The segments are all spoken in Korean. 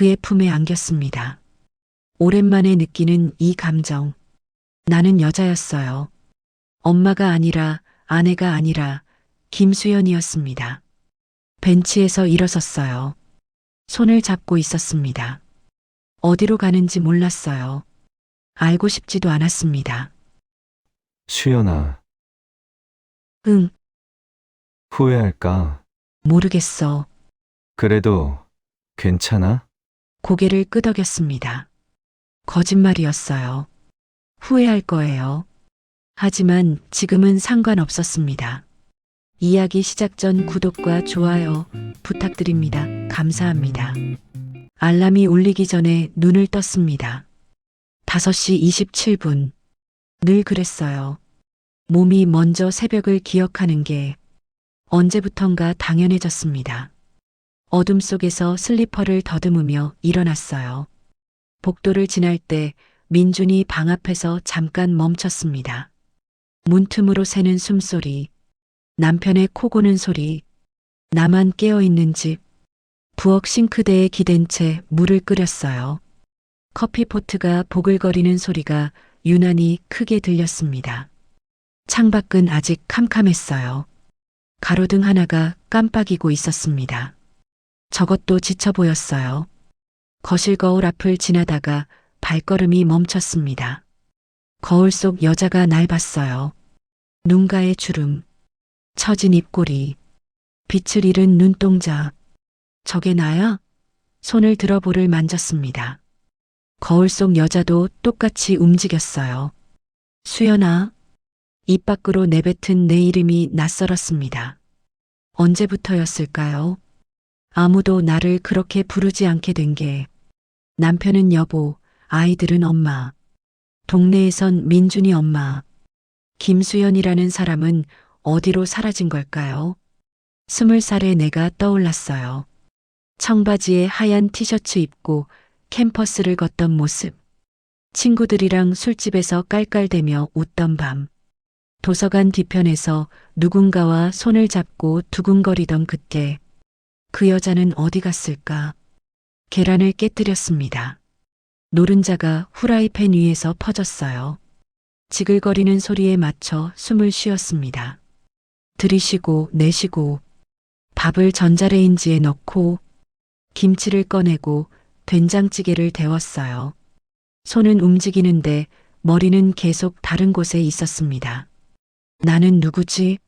그의 품에 안겼습니다. 오랜만에 느끼는 이 감정. 나는 여자였어요. 엄마가 아니라, 아내가 아니라 김수연이었습니다. 벤치에서 일어섰어요. 손을 잡고 있었습니다. 어디로 가는지 몰랐어요. 알고 싶지도 않았습니다. 수연아, 응, 후회할까? 모르겠어. 그래도 괜찮아? 고개를 끄덕였습니다. 거짓말이었어요. 후회할 거예요. 하지만 지금은 상관없었습니다. 이야기 시작 전 구독과 좋아요 부탁드립니다. 감사합니다. 알람이 울리기 전에 눈을 떴습니다. 5시 27분. 늘 그랬어요. 몸이 먼저 새벽을 기억하는 게 언제부턴가 당연해졌습니다. 어둠 속에서 슬리퍼를 더듬으며 일어났어요. 복도를 지날 때 민준이 방 앞에서 잠깐 멈췄습니다. 문틈으로 새는 숨소리, 남편의 코 고는 소리, 나만 깨어있는 집, 부엌 싱크대에 기댄 채 물을 끓였어요. 커피포트가 보글거리는 소리가 유난히 크게 들렸습니다. 창밖은 아직 캄캄했어요. 가로등 하나가 깜빡이고 있었습니다. 저것도 지쳐 보였어요. 거실 거울 앞을 지나다가 발걸음이 멈췄습니다. 거울 속 여자가 날 봤어요. 눈가의 주름, 처진 입꼬리, 빛을 잃은 눈동자. 저게 나야? 손을 들어 볼을 만졌습니다. 거울 속 여자도 똑같이 움직였어요. 수연아. 입 밖으로 내뱉은 내 이름이 낯설었습니다. 언제부터였을까요? 아무도 나를 그렇게 부르지 않게 된 게 남편은 여보, 아이들은 엄마, 동네에선 민준이 엄마, 김수연이라는 사람은 어디로 사라진 걸까요? 20살의 내가 떠올랐어요. 청바지에 하얀 티셔츠 입고 캠퍼스를 걷던 모습, 친구들이랑 술집에서 깔깔대며 웃던 밤, 도서관 뒤편에서 누군가와 손을 잡고 두근거리던 그때, 그 여자는 어디 갔을까? 계란을 깨뜨렸습니다. 노른자가 후라이팬 위에서 퍼졌어요. 지글거리는 소리에 맞춰 숨을 쉬었습니다. 들이쉬고 내쉬고 밥을 전자레인지에 넣고 김치를 꺼내고 된장찌개를 데웠어요. 손은 움직이는데 머리는 계속 다른 곳에 있었습니다. 나는 누구지?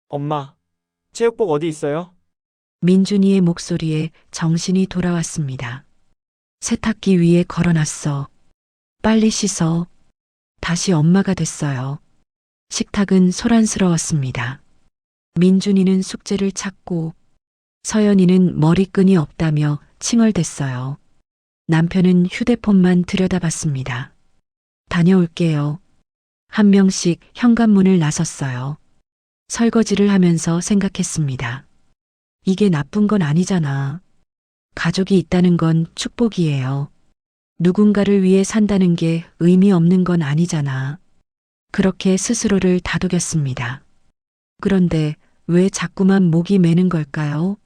엄마, 체육복 어디 있어요? 민준이의 목소리에 정신이 돌아왔습니다. 세탁기 위에 걸어놨어. 빨리 씻어. 다시 엄마가 됐어요. 식탁은 소란스러웠습니다. 민준이는 숙제를 찾고 서연이는 머리끈이 없다며 칭얼댔어요. 남편은 휴대폰만 들여다봤습니다. 다녀올게요. 한 명씩 현관문을 나섰어요. 설거지를 하면서 생각했습니다. 이게 나쁜 건 아니잖아. 가족이 있다는 건 축복이에요. 누군가를 위해 산다는 게 의미 없는 건 아니잖아. 그렇게 스스로를 다독였습니다. 그런데 왜 자꾸만 목이 메는 걸까요?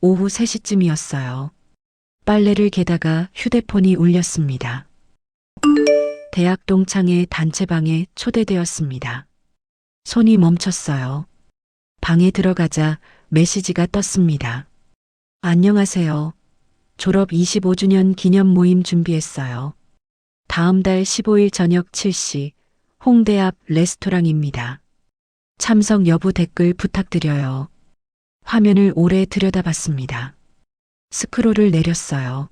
오후 3시쯤이었어요. 빨래를 개다가 휴대폰이 울렸습니다. 대학 동창회 단체방에 초대되었습니다. 손이 멈췄어요. 방에 들어가자 메시지가 떴습니다. 안녕하세요. 졸업 25주년 기념 모임 준비했어요. 다음 달 15일 저녁 7시 홍대 앞 레스토랑입니다. 참석 여부 댓글 부탁드려요. 화면을 오래 들여다봤습니다. 스크롤을 내렸어요.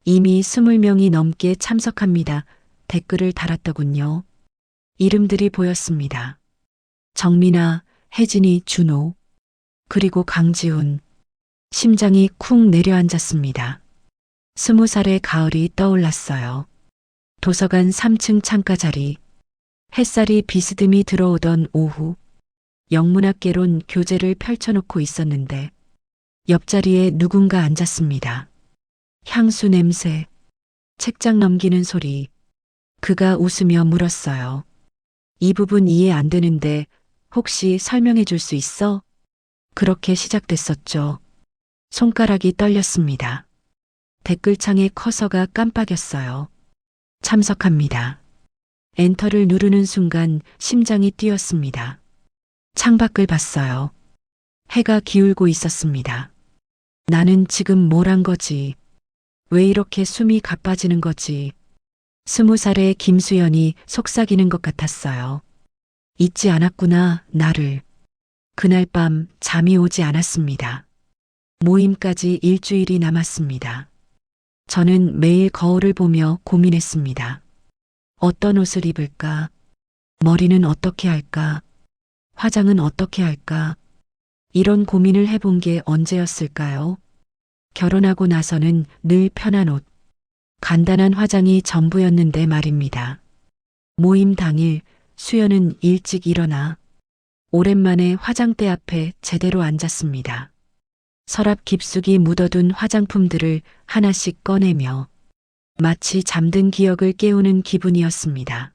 이미 20명이 넘게 참석합니다. 댓글을 달았더군요. 이름들이 보였습니다. 정민아, 혜진이, 준호, 그리고 강지훈. 심장이 쿵 내려앉았습니다. 20살의 가을이 떠올랐어요. 도서관 3층 창가 자리. 햇살이 비스듬히 들어오던 오후. 영문학개론 교재를 펼쳐놓고 있었는데 옆자리에 누군가 앉았습니다. 향수 냄새, 책장 넘기는 소리. 그가 웃으며 물었어요. 이 부분 이해 안 되는데 혹시 설명해 줄 수 있어? 그렇게 시작됐었죠. 손가락이 떨렸습니다. 댓글창에 커서가 깜빡였어요. 참석합니다. 엔터를 누르는 순간 심장이 뛰었습니다. 창밖을 봤어요. 해가 기울고 있었습니다. 나는 지금 뭘 한 거지? 왜 이렇게 숨이 가빠지는 거지? 20살의 김수연이 속삭이는 것 같았어요. 잊지 않았구나, 나를. 그날 밤 잠이 오지 않았습니다. 모임까지 일주일이 남았습니다. 저는 매일 거울을 보며 고민했습니다. 어떤 옷을 입을까? 머리는 어떻게 할까? 화장은 어떻게 할까? 이런 고민을 해본 게 언제였을까요? 결혼하고 나서는 늘 편한 옷, 간단한 화장이 전부였는데 말입니다. 모임 당일 수연은 일찍 일어나 오랜만에 화장대 앞에 제대로 앉았습니다. 서랍 깊숙이 묻어둔 화장품들을 하나씩 꺼내며 마치 잠든 기억을 깨우는 기분이었습니다.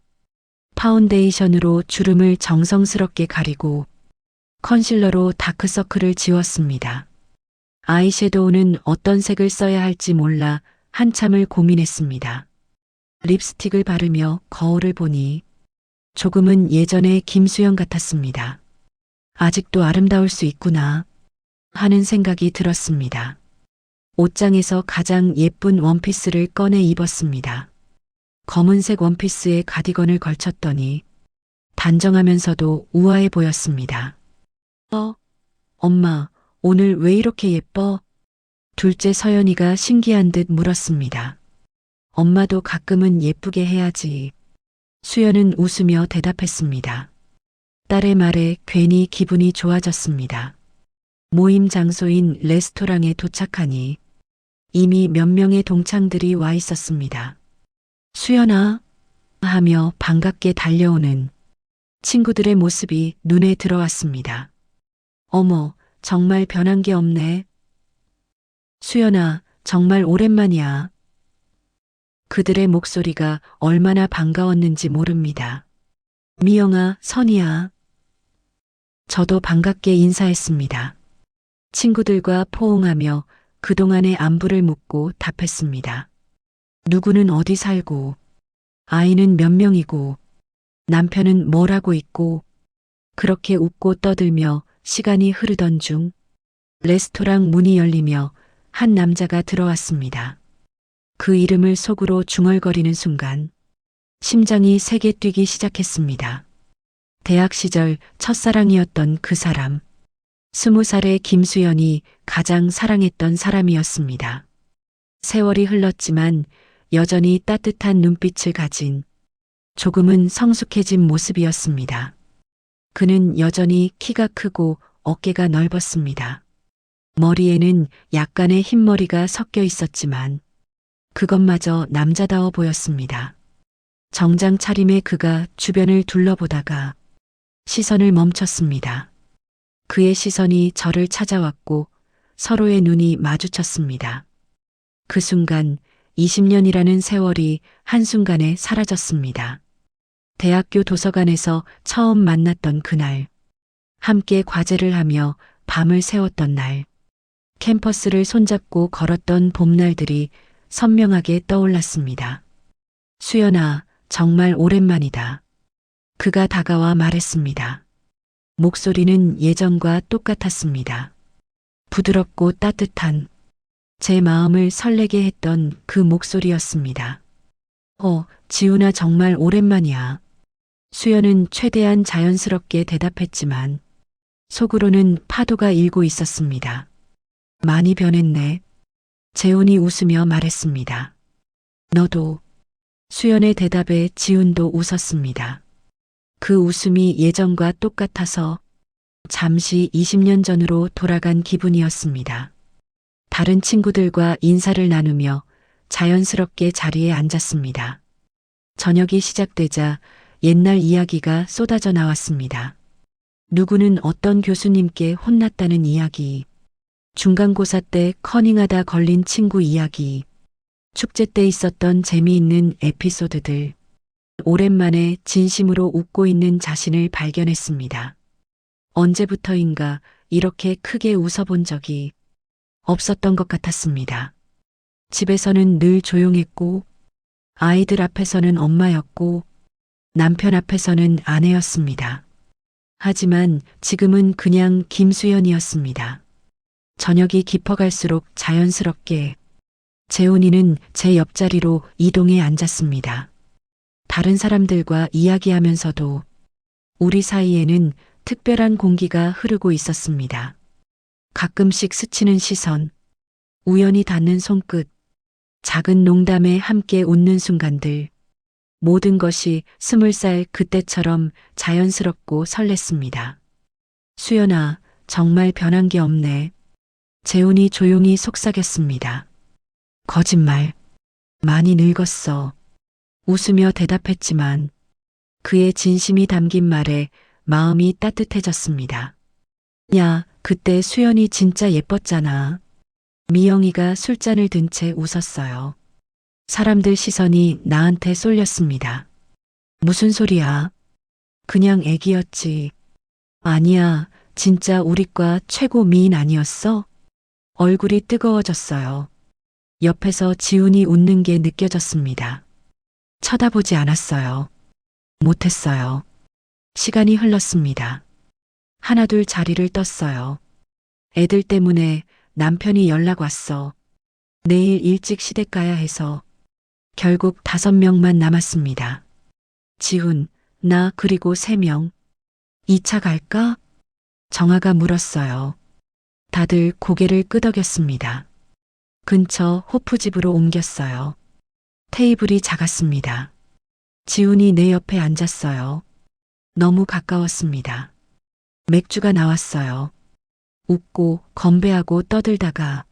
파운데이션으로 주름을 정성스럽게 가리고 컨실러로 다크서클을 지웠습니다. 아이섀도우는 어떤 색을 써야 할지 몰라 한참을 고민했습니다. 립스틱을 바르며 거울을 보니 조금은 예전의 김수연 같았습니다. 아직도 아름다울 수 있구나 하는 생각이 들었습니다. 옷장에서 가장 예쁜 원피스를 꺼내 입었습니다. 검은색 원피스에 가디건을 걸쳤더니 단정하면서도 우아해 보였습니다. 엄마, 오늘 왜 이렇게 예뻐? 둘째 서연이가 신기한 듯 물었습니다. 엄마도 가끔은 예쁘게 해야지. 수연은 웃으며 대답했습니다. 딸의 말에 괜히 기분이 좋아졌습니다. 모임 장소인 레스토랑에 도착하니 이미 몇 명의 동창들이 와 있었습니다. 수연아 하며 반갑게 달려오는 친구들의 모습이 눈에 들어왔습니다. 어머, 정말 변한 게 없네. 수연아, 정말 오랜만이야. 그들의 목소리가 얼마나 반가웠는지 모릅니다. 미영아, 선이야. 저도 반갑게 인사했습니다. 친구들과 포옹하며 그동안의 안부를 묻고 답했습니다. 누구는 어디 살고, 아이는 몇 명이고, 남편은 뭘 하고 있고, 그렇게 웃고 떠들며 시간이 흐르던 중 레스토랑 문이 열리며 한 남자가 들어왔습니다. 그 이름을 속으로 중얼거리는 순간 심장이 세게 뛰기 시작했습니다. 대학 시절 첫사랑이었던 그 사람, 20살의 김수연이 가장 사랑했던 사람이었습니다. 세월이 흘렀지만 여전히 따뜻한 눈빛을 가진 조금은 성숙해진 모습이었습니다. 그는 여전히 키가 크고 어깨가 넓었습니다. 머리에는 약간의 흰머리가 섞여 있었지만 그것마저 남자다워 보였습니다. 정장 차림의 그가 주변을 둘러보다가 시선을 멈췄습니다. 그의 시선이 저를 찾아왔고 서로의 눈이 마주쳤습니다. 그 순간 20년이라는 세월이 한순간에 사라졌습니다. 대학교 도서관에서 처음 만났던 그날, 함께 과제를 하며 밤을 새웠던 날, 캠퍼스를 손잡고 걸었던 봄날들이 선명하게 떠올랐습니다. 수연아, 정말 오랜만이다. 그가 다가와 말했습니다. 목소리는 예전과 똑같았습니다. 부드럽고 따뜻한, 제 마음을 설레게 했던 그 목소리였습니다. 지훈아, 정말 오랜만이야. 수연은 최대한 자연스럽게 대답했지만 속으로는 파도가 일고 있었습니다. 많이 변했네. 재훈이 웃으며 말했습니다. 너도. 수연의 대답에 지훈도 웃었습니다. 그 웃음이 예전과 똑같아서 잠시 20년 전으로 돌아간 기분이었습니다. 다른 친구들과 인사를 나누며 자연스럽게 자리에 앉았습니다. 저녁이 시작되자 옛날 이야기가 쏟아져 나왔습니다. 누구는 어떤 교수님께 혼났다는 이야기, 중간고사 때 커닝하다 걸린 친구 이야기, 축제 때 있었던 재미있는 에피소드들, 오랜만에 진심으로 웃고 있는 자신을 발견했습니다. 언제부터인가 이렇게 크게 웃어본 적이 없었던 것 같았습니다. 집에서는 늘 조용했고, 아이들 앞에서는 엄마였고, 남편 앞에서는 아내였습니다. 하지만 지금은 그냥 김수연이었습니다. 저녁이 깊어갈수록 자연스럽게 재훈이는 제 옆자리로 이동해 앉았습니다. 다른 사람들과 이야기하면서도 우리 사이에는 특별한 공기가 흐르고 있었습니다. 가끔씩 스치는 시선, 우연히 닿는 손끝, 작은 농담에 함께 웃는 순간들, 모든 것이 20살 그때처럼 자연스럽고 설렜습니다. 수연아, 정말 변한 게 없네. 재훈이 조용히 속삭였습니다. 거짓말. 많이 늙었어. 웃으며 대답했지만 그의 진심이 담긴 말에 마음이 따뜻해졌습니다. 야, 그때 수연이 진짜 예뻤잖아. 미영이가 술잔을 든 채 웃었어요. 사람들 시선이 나한테 쏠렸습니다. 무슨 소리야? 그냥 애기였지. 아니야, 진짜 우리과 최고 미인 아니었어? 얼굴이 뜨거워졌어요. 옆에서 지훈이 웃는 게 느껴졌습니다. 쳐다보지 않았어요. 못했어요. 시간이 흘렀습니다. 하나둘 자리를 떴어요. 애들 때문에 남편이 연락 왔어. 내일 일찍 시댁 가야 해서 결국 5명만 남았습니다. 지훈, 나 그리고 3명. 2차 갈까? 정아가 물었어요. 다들 고개를 끄덕였습니다. 근처 호프집으로 옮겼어요. 테이블이 작았습니다. 지훈이 내 옆에 앉았어요. 너무 가까웠습니다. 맥주가 나왔어요. 웃고 건배하고 떠들다가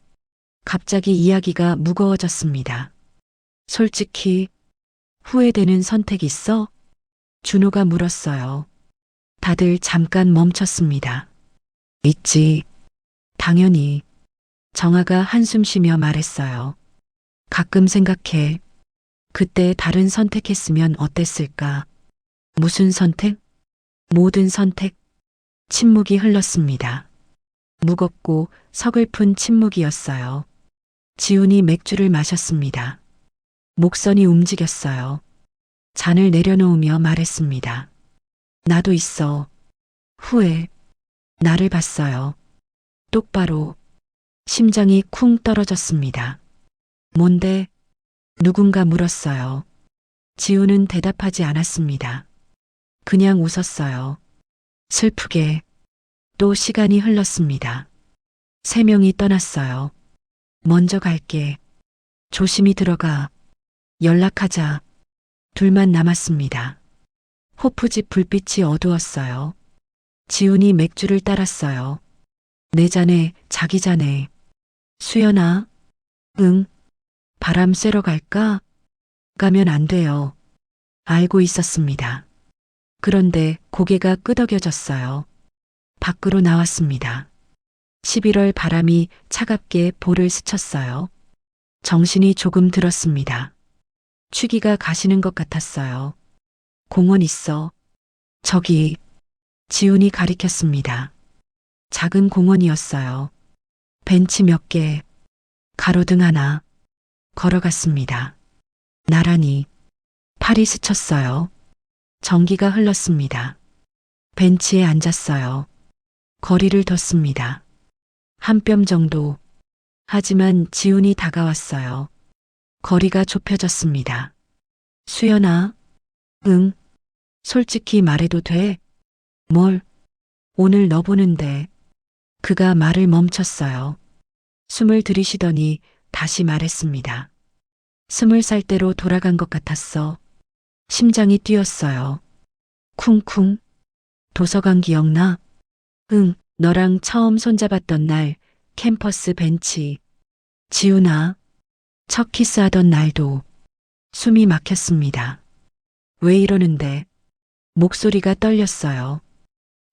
갑자기 이야기가 무거워졌습니다. 솔직히 후회되는 선택 있어? 준호가 물었어요. 다들 잠깐 멈췄습니다. 있지. 당연히. 정아가 한숨 쉬며 말했어요. 가끔 생각해. 그때 다른 선택했으면 어땠을까? 무슨 선택? 모든 선택. 침묵이 흘렀습니다. 무겁고 서글픈 침묵이었어요. 지훈이 맥주를 마셨습니다. 목선이 움직였어요. 잔을 내려놓으며 말했습니다. 나도 있어. 후회. 나를 봤어요. 똑바로. 심장이 쿵 떨어졌습니다. 뭔데? 누군가 물었어요. 지훈은 대답하지 않았습니다. 그냥 웃었어요. 슬프게. 또 시간이 흘렀습니다. 3명이 떠났어요. 먼저 갈게. 조심히 들어가. 연락하자. 둘만 남았습니다. 호프집 불빛이 어두웠어요. 지훈이 맥주를 따랐어요. 내 잔에 자기 잔에. 수연아? 응. 바람 쐬러 갈까? 가면 안 돼요. 알고 있었습니다. 그런데 고개가 끄덕여졌어요. 밖으로 나왔습니다. 11월 바람이 차갑게 볼을 스쳤어요. 정신이 조금 들었습니다. 취기가 가시는 것 같았어요. 공원 있어. 저기. 지훈이 가리켰습니다. 작은 공원이었어요. 벤치 몇 개, 가로등 하나. 걸어갔습니다. 나란히. 팔이 스쳤어요. 전기가 흘렀습니다. 벤치에 앉았어요. 거리를 뒀습니다. 한 뼘 정도. 하지만 지훈이 다가왔어요. 거리가 좁혀졌습니다. 수연아? 응. 솔직히 말해도 돼? 뭘? 오늘 너 보는데. 그가 말을 멈췄어요. 숨을 들이쉬더니 다시 말했습니다. 20살 때로 돌아간 것 같았어. 심장이 뛰었어요. 쿵쿵. 도서관 기억나? 응, 너랑 처음 손잡았던 날, 캠퍼스 벤치. 지훈아, 첫 키스하던 날도. 숨이 막혔습니다. 왜 이러는데? 목소리가 떨렸어요.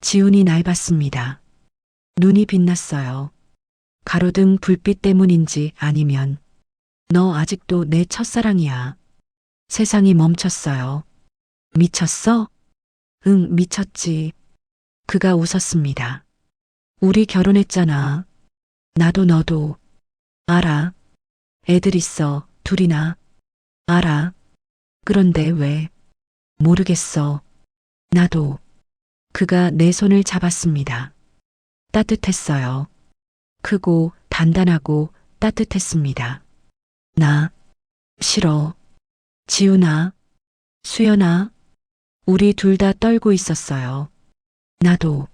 지훈이 날 봤습니다. 눈이 빛났어요. 가로등 불빛 때문인지 아니면 너 아직도 내 첫사랑이야. 세상이 멈췄어요. 미쳤어? 응, 미쳤지. 그가 웃었습니다. 우리 결혼했잖아. 나도 너도. 알아. 애들 있어, 둘이나. 알아. 그런데 왜? 모르겠어. 나도. 그가 내 손을 잡았습니다. 따뜻했어요. 크고 단단하고 따뜻했습니다. 나 싫어. 지훈아, 수연아, 우리 둘 다 떨고 있었어요. 나도.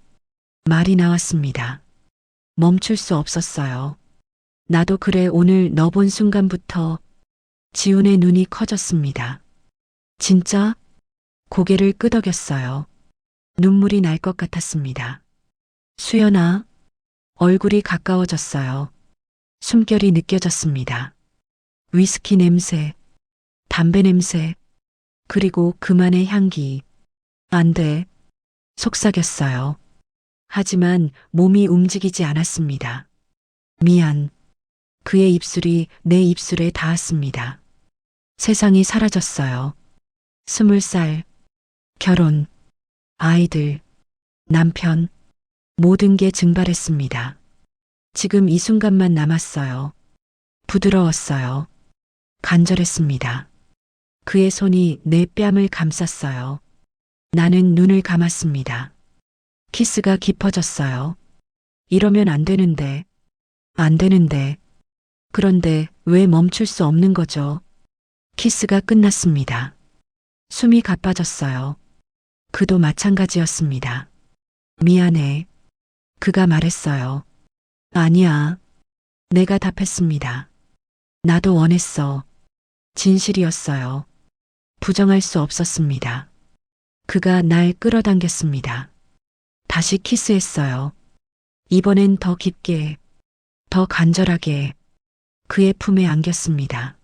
말이 나왔습니다. 멈출 수 없었어요. 나도 그래. 오늘 너 본 순간부터 지훈의 눈이 커졌습니다. 진짜? 고개를 끄덕였어요. 눈물이 날 것 같았습니다. 수연아, 얼굴이 가까워졌어요. 숨결이 느껴졌습니다. 위스키 냄새, 담배 냄새, 그리고 그만의 향기. 안 돼. 속삭였어요. 하지만 몸이 움직이지 않았습니다. 미안. 그의 입술이 내 입술에 닿았습니다. 세상이 사라졌어요. 20살, 결혼, 아이들, 남편, 모든 게 증발했습니다. 지금 이 순간만 남았어요. 부드러웠어요. 간절했습니다. 그의 손이 내 뺨을 감쌌어요. 나는 눈을 감았습니다. 키스가 깊어졌어요. 이러면 안 되는데, 안 되는데. 그런데 왜 멈출 수 없는 거죠? 키스가 끝났습니다. 숨이 가빠졌어요. 그도 마찬가지였습니다. 미안해. 그가 말했어요. 아니야. 내가 답했습니다. 나도 원했어. 진실이었어요. 부정할 수 없었습니다. 그가 날 끌어당겼습니다. 다시 키스했어요. 이번엔 더 깊게, 더 간절하게 그의 품에 안겼습니다.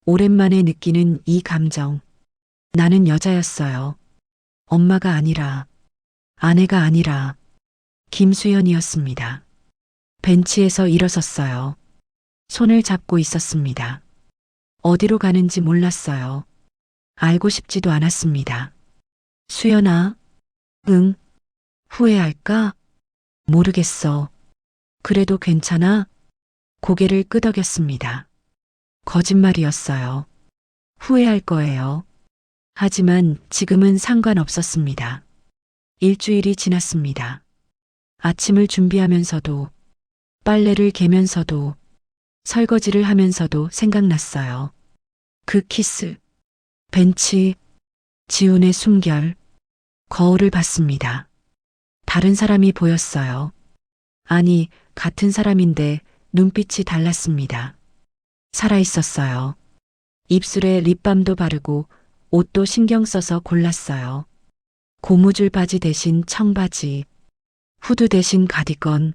오랜만에 느끼는 이 감정. 나는 여자였어요. 엄마가 아니라, 아내가 아니라, 김수연이었습니다. 벤치에서 일어섰어요. 손을 잡고 있었습니다. 어디로 가는지 몰랐어요. 알고 싶지도 않았습니다. 수연아, 응, 후회할까? 모르겠어. 그래도 괜찮아? 고개를 끄덕였습니다. 거짓말이었어요. 후회할 거예요. 하지만 지금은 상관없었습니다. 일주일이 지났습니다. 아침을 준비하면서도, 빨래를 개면서도, 설거지를 하면서도 생각났어요. 그 키스, 벤치, 지훈의 숨결, 거울을 봤습니다. 다른 사람이 보였어요. 아니, 같은 사람인데 눈빛이 달랐습니다. 살아있었어요. 입술에 립밤도 바르고 옷도 신경 써서 골랐어요. 고무줄 바지 대신 청바지, 후드 대신 가디건.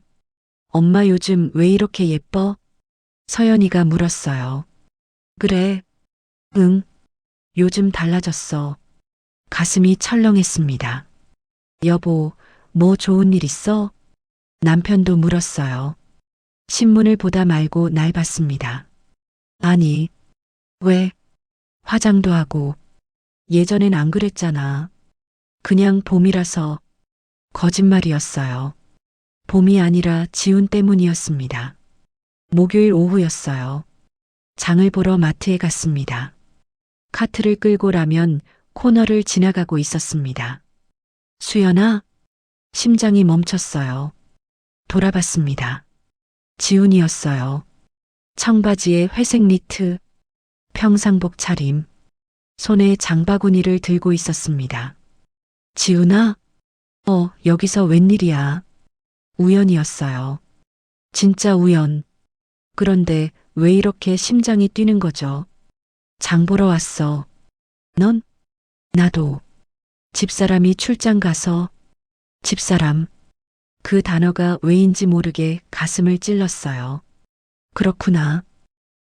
엄마 요즘 왜 이렇게 예뻐? 서연이가 물었어요. 그래. 응. 요즘 달라졌어. 가슴이 철렁했습니다. 여보, 뭐 좋은 일 있어? 남편도 물었어요. 신문을 보다 말고 날 봤습니다. 아니, 왜? 화장도 하고. 예전엔 안 그랬잖아. 그냥 봄이라서. 거짓말이었어요. 봄이 아니라 지훈 때문이었습니다. 목요일 오후였어요. 장을 보러 마트에 갔습니다. 카트를 끌고 라면 코너를 지나가고 있었습니다. 수연아? 심장이 멈췄어요. 돌아봤습니다. 지훈이었어요. 청바지에 회색 니트, 평상복 차림, 손에 장바구니를 들고 있었습니다. 지훈아? 여기서 웬일이야? 우연이었어요. 진짜 우연. 그런데 왜 이렇게 심장이 뛰는 거죠? 장 보러 왔어. 넌? 나도. 집사람이 출장 가서. 집사람. 그 단어가 왜인지 모르게 가슴을 찔렀어요. 그렇구나.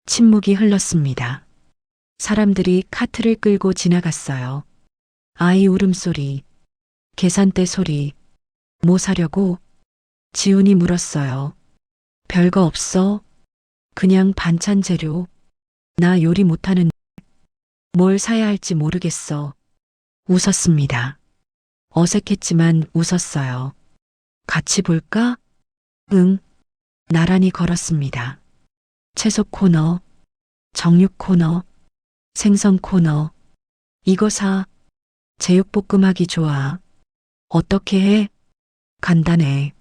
침묵이 흘렀습니다. 사람들이 카트를 끌고 지나갔어요. 아이 울음소리, 계산대 소리. 뭐 사려고? 지훈이 물었어요. 별거 없어. 그냥 반찬 재료. 나 요리 못하는데 뭘 사야 할지 모르겠어. 웃었습니다. 어색했지만 웃었어요. 같이 볼까? 응. 나란히 걸었습니다. 채소 코너, 정육 코너, 생선 코너. 이거 사. 제육볶음하기 좋아. 어떻게 해? 간단해.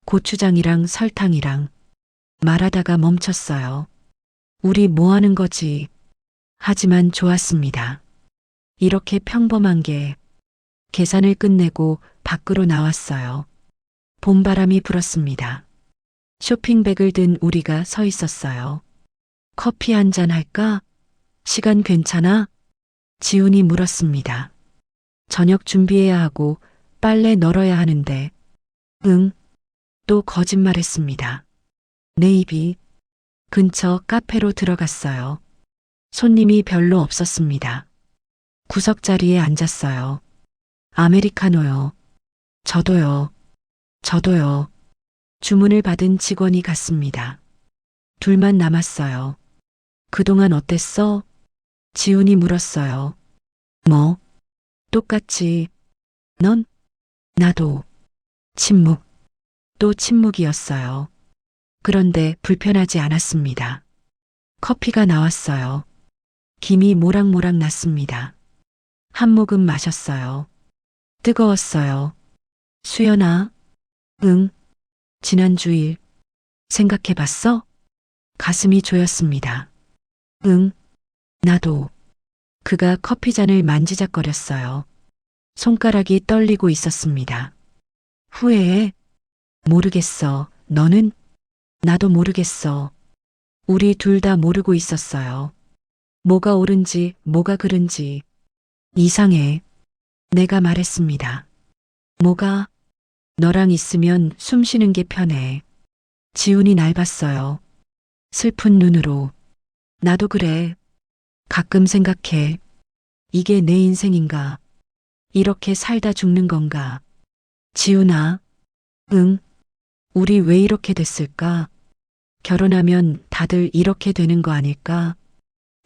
고추장이랑 설탕이랑. 말하다가 멈췄어요. 우리 뭐 하는 거지? 하지만 좋았습니다. 이렇게 평범한 게 계산을 끝내고 밖으로 나왔어요. 봄바람이 불었습니다. 쇼핑백을 든 우리가 서 있었어요. 커피 한 잔 할까? 시간 괜찮아? 지훈이 물었습니다. 저녁 준비해야 하고 빨래 널어야 하는데. 응. 또 거짓말했습니다. 내 입이. 근처 카페로 들어갔어요. 손님이 별로 없었습니다. 구석자리에 앉았어요. 아메리카노요. 저도요. 저도요. 주문을 받은 직원이 갔습니다. 둘만 남았어요. 그동안 어땠어? 지훈이 물었어요. 뭐? 똑같이. 넌? 나도. 침묵. 또 침묵이었어요. 그런데 불편하지 않았습니다. 커피가 나왔어요. 김이 모락모락 났습니다. 한 모금 마셨어요. 뜨거웠어요. 수연아? 응. 지난 주일. 생각해봤어? 가슴이 조였습니다. 응. 나도. 그가 커피잔을 만지작거렸어요. 손가락이 떨리고 있었습니다. 후회해? 모르겠어. 너는? 나도 모르겠어. 우리 둘 다 모르고 있었어요. 뭐가 옳은지, 뭐가 그른지. 이상해. 내가 말했습니다. 뭐가? 너랑 있으면 숨 쉬는 게 편해. 지훈이 날 봤어요. 슬픈 눈으로. 나도 그래. 가끔 생각해. 이게 내 인생인가? 이렇게 살다 죽는 건가? 지훈아. 응. 우리 왜 이렇게 됐을까? 결혼하면 다들 이렇게 되는 거 아닐까?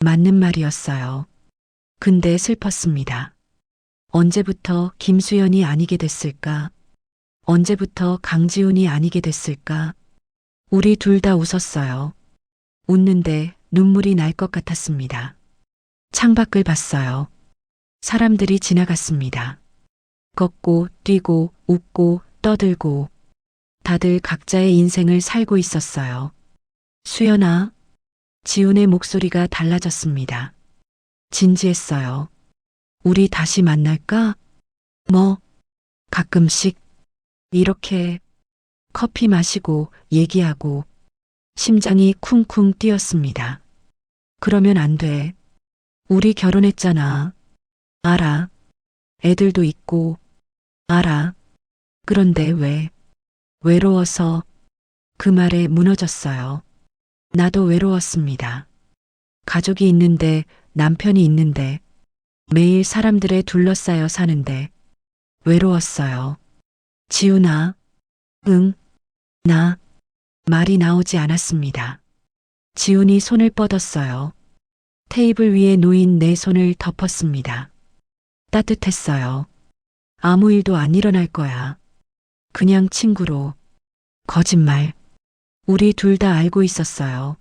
맞는 말이었어요. 근데 슬펐습니다. 언제부터 김수연이 아니게 됐을까? 언제부터 강지훈이 아니게 됐을까? 우리 둘 다 웃었어요. 웃는데 눈물이 날 것 같았습니다. 창밖을 봤어요. 사람들이 지나갔습니다. 걷고 뛰고 웃고 떠들고 다들 각자의 인생을 살고 있었어요. 수연아. 지훈의 목소리가 달라졌습니다. 진지했어요. 우리 다시 만날까? 뭐? 가끔씩. 이렇게 커피 마시고 얘기하고. 심장이 쿵쿵 뛰었습니다. 그러면 안 돼. 우리 결혼했잖아. 알아. 애들도 있고. 알아. 그런데 왜? 외로워서. 그 말에 무너졌어요. 나도 외로웠습니다. 가족이 있는데, 남편이 있는데, 매일 사람들에 둘러싸여 사는데, 외로웠어요. 지훈아. 응. 나. 말이 나오지 않았습니다. 지훈이 손을 뻗었어요. 테이블 위에 놓인 내 손을 덮었습니다. 따뜻했어요. 아무 일도 안 일어날 거야. 그냥 친구로. 거짓말. 우리 둘 다 알고 있었어요.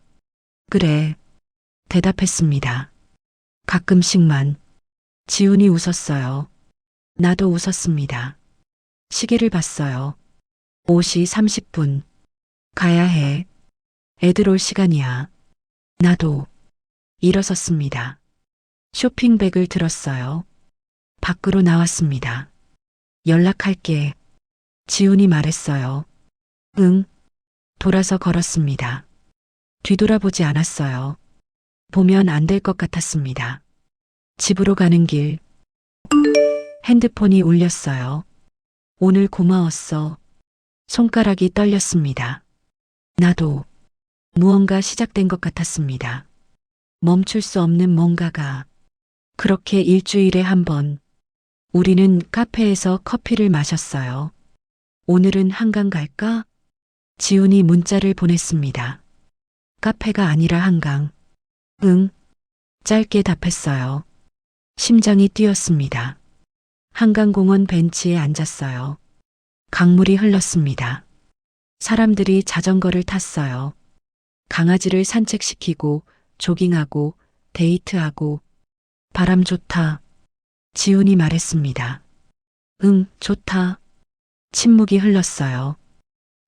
그래. 대답했습니다. 가끔씩만. 지훈이 웃었어요. 나도 웃었습니다. 시계를 봤어요. 5시 30분. 가야 해. 애들 올 시간이야. 나도. 일어섰습니다. 쇼핑백을 들었어요. 밖으로 나왔습니다. 연락할게. 지훈이 말했어요. 응. 돌아서 걸었습니다. 뒤돌아보지 않았어요. 보면 안 될 것 같았습니다. 집으로 가는 길. 핸드폰이 울렸어요. 오늘 고마웠어. 손가락이 떨렸습니다. 나도. 무언가 시작된 것 같았습니다. 멈출 수 없는 뭔가가. 그렇게 일주일에 한 번. 우리는 카페에서 커피를 마셨어요. 오늘은 한강 갈까? 지훈이 문자를 보냈습니다. 카페가 아니라 한강. 응. 짧게 답했어요. 심장이 뛰었습니다. 한강공원 벤치에 앉았어요. 강물이 흘렀습니다. 사람들이 자전거를 탔어요. 강아지를 산책시키고 조깅하고 데이트하고 바람 좋다. 지훈이 말했습니다. 응, 좋다. 침묵이 흘렀어요.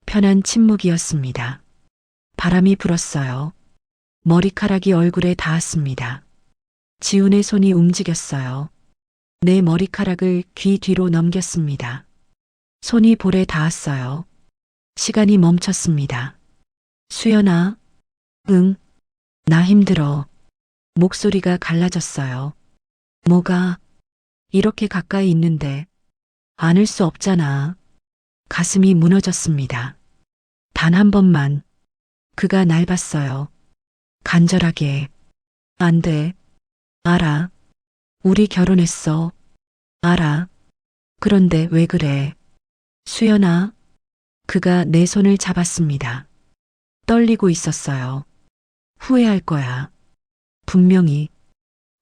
편한 침묵이었습니다. 바람이 불었어요. 머리카락이 얼굴에 닿았습니다. 지훈의 손이 움직였어요. 내 머리카락을 귀 뒤로 넘겼습니다. 손이 볼에 닿았어요. 시간이 멈췄습니다. 수연아, 응, 나 힘들어. 목소리가 갈라졌어요. 뭐가 이렇게 가까이 있는데 안을 수 없잖아. 가슴이 무너졌습니다. 단 한 번만 그가 날 봤어요. 간절하게. 안 돼. 알아. 우리 결혼했어. 알아. 그런데 왜 그래? 수연아. 그가 내 손을 잡았습니다. 떨리고 있었어요. 후회할 거야. 분명히.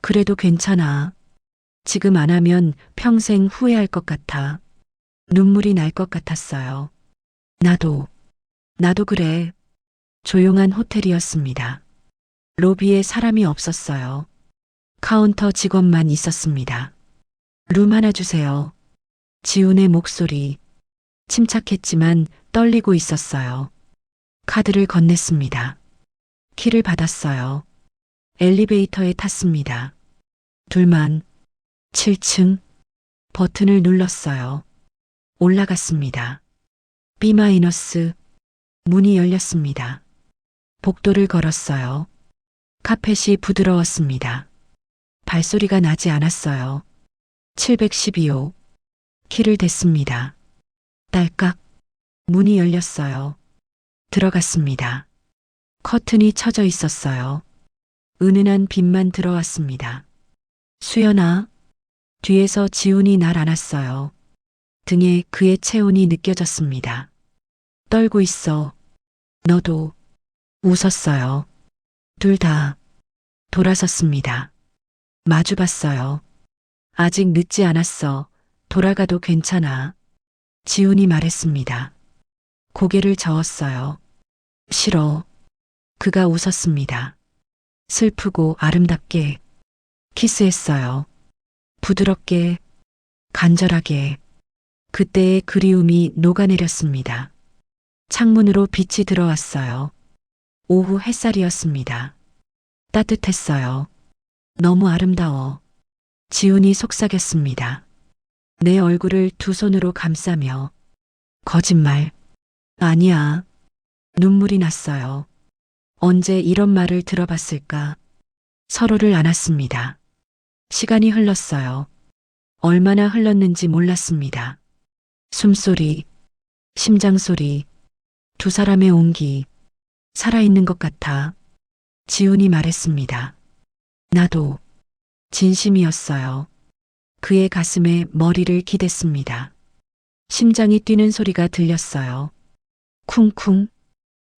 그래도 괜찮아. 지금 안 하면 평생 후회할 것 같아. 눈물이 날 것 같았어요. 나도 그래. 조용한 호텔이었습니다. 로비에 사람이 없었어요. 카운터 직원만 있었습니다. 룸 하나 주세요. 지훈의 목소리. 침착했지만 떨리고 있었어요. 카드를 건넸습니다. 키를 받았어요. 엘리베이터에 탔습니다. 둘만 7층 버튼을 눌렀어요. 올라갔습니다. B- 문이 열렸습니다. 복도를 걸었어요. 카펫이 부드러웠습니다. 발소리가 나지 않았어요. 712호. 키를 댔습니다. 딸깍. 문이 열렸어요. 들어갔습니다. 커튼이 쳐져 있었어요. 은은한 빛만 들어왔습니다. 수연아. 뒤에서 지훈이 날 안았어요. 등에 그의 체온이 느껴졌습니다. 떨고 있어. 너도. 웃었어요. 둘 다. 돌아섰습니다. 마주봤어요. 아직 늦지 않았어. 돌아가도 괜찮아. 지훈이 말했습니다. 고개를 저었어요. 싫어. 그가 웃었습니다. 슬프고 아름답게 키스했어요. 부드럽게, 간절하게. 그때의 그리움이 녹아내렸습니다. 창문으로 빛이 들어왔어요. 오후 햇살이었습니다. 따뜻했어요. 너무 아름다워. 지훈이 속삭였습니다. 내 얼굴을 두 손으로 감싸며. 거짓말. 아니야. 눈물이 났어요. 언제 이런 말을 들어봤을까? 서로를 안았습니다. 시간이 흘렀어요. 얼마나 흘렀는지 몰랐습니다. 숨소리, 심장소리, 두 사람의 온기, 살아있는 것 같아. 지훈이 말했습니다. 나도. 진심이었어요. 그의 가슴에 머리를 기댔습니다. 심장이 뛰는 소리가 들렸어요. 쿵쿵.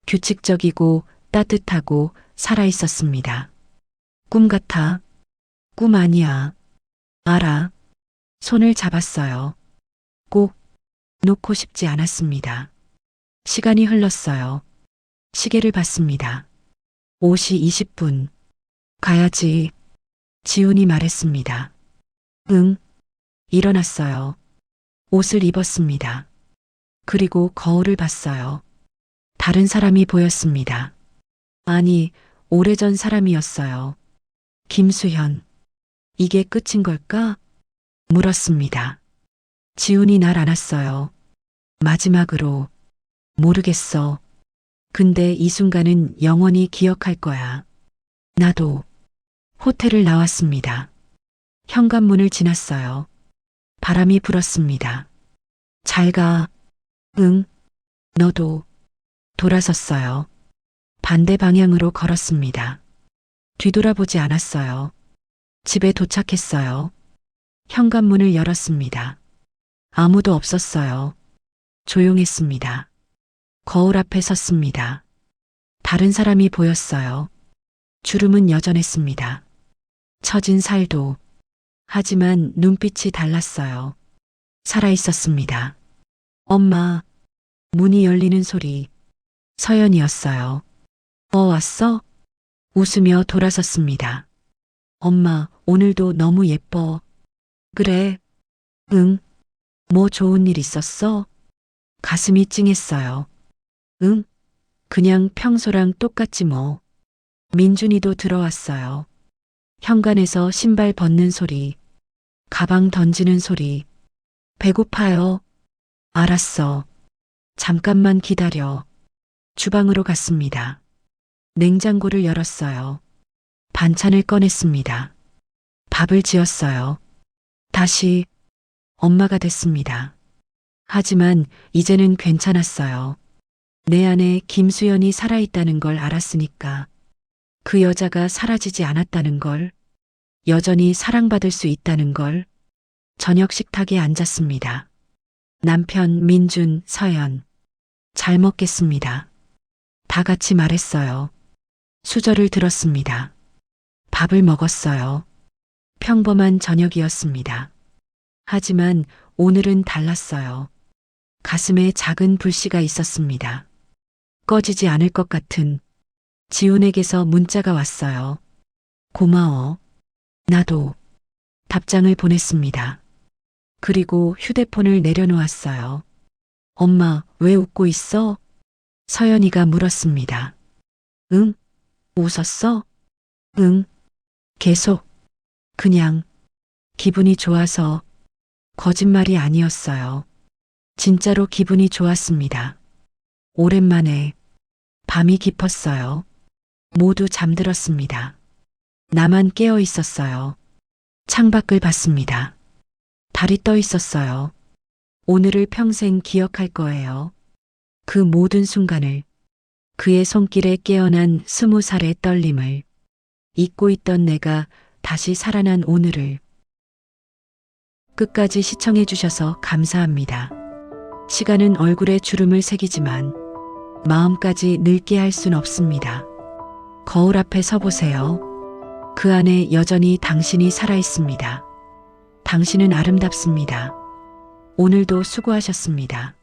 규칙적이고 따뜻하고 살아있었습니다. 꿈 같아. 꿈 아니야. 알아. 손을 잡았어요. 꼭 놓고 싶지 않았습니다. 시간이 흘렀어요. 시계를 봤습니다. 5시 20분. 가야지. 지훈이 말했습니다. 응. 일어났어요. 옷을 입었습니다. 그리고 거울을 봤어요. 다른 사람이 보였습니다. 아니, 오래전 사람이었어요. 김수현. 이게 끝인 걸까? 물었습니다. 지훈이 날 안았어요. 마지막으로. 모르겠어. 근데 이 순간은 영원히 기억할 거야. 나도. 호텔을 나왔습니다. 현관문을 지났어요. 바람이 불었습니다. 잘 가. 응. 너도. 돌아섰어요. 반대 방향으로 걸었습니다. 뒤돌아보지 않았어요. 집에 도착했어요. 현관문을 열었습니다. 아무도 없었어요. 조용했습니다. 거울 앞에 섰습니다. 다른 사람이 보였어요. 주름은 여전했습니다. 처진 살도. 하지만 눈빛이 달랐어요. 살아있었습니다. 엄마. 문이 열리는 소리. 서연이었어요. 왔어? 웃으며 돌아섰습니다. 엄마, 오늘도 너무 예뻐. 그래. 응. 뭐 좋은 일 있었어? 가슴이 찡했어요. 응? 그냥 평소랑 똑같지 뭐. 민준이도 들어왔어요. 현관에서 신발 벗는 소리, 가방 던지는 소리. 배고파요. 알았어. 잠깐만 기다려. 주방으로 갔습니다. 냉장고를 열었어요. 반찬을 꺼냈습니다. 밥을 지었어요. 다시 엄마가 됐습니다. 하지만 이제는 괜찮았어요. 내 안에 김수연이 살아있다는 걸 알았으니까. 그 여자가 사라지지 않았다는 걸, 여전히 사랑받을 수 있다는 걸. 저녁 식탁에 앉았습니다. 남편 민준, 서연. 잘 먹겠습니다. 다 같이 말했어요. 수저를 들었습니다. 밥을 먹었어요. 평범한 저녁이었습니다. 하지만 오늘은 달랐어요. 가슴에 작은 불씨가 있었습니다. 꺼지지 않을 것 같은. 지훈에게서 문자가 왔어요. 고마워. 나도. 답장을 보냈습니다. 그리고 휴대폰을 내려놓았어요. 엄마, 왜 웃고 있어? 서연이가 물었습니다. 응? 웃었어? 응. 계속. 그냥. 기분이 좋아서. 거짓말이 아니었어요. 진짜로 기분이 좋았습니다. 오랜만에. 밤이 깊었어요. 모두 잠들었습니다. 나만 깨어 있었어요. 창밖을 봤습니다. 달이 떠 있었어요. 오늘을 평생 기억할 거예요. 그 모든 순간을, 그의 손길에 깨어난 20살의 떨림을, 잊고 있던 내가 다시 살아난 오늘을. 끝까지 시청해 주셔서 감사합니다. 시간은 얼굴에 주름을 새기지만 마음까지 늙게 할 순 없습니다. 거울 앞에 서보세요. 그 안에 여전히 당신이 살아 있습니다. 당신은 아름답습니다. 오늘도 수고하셨습니다.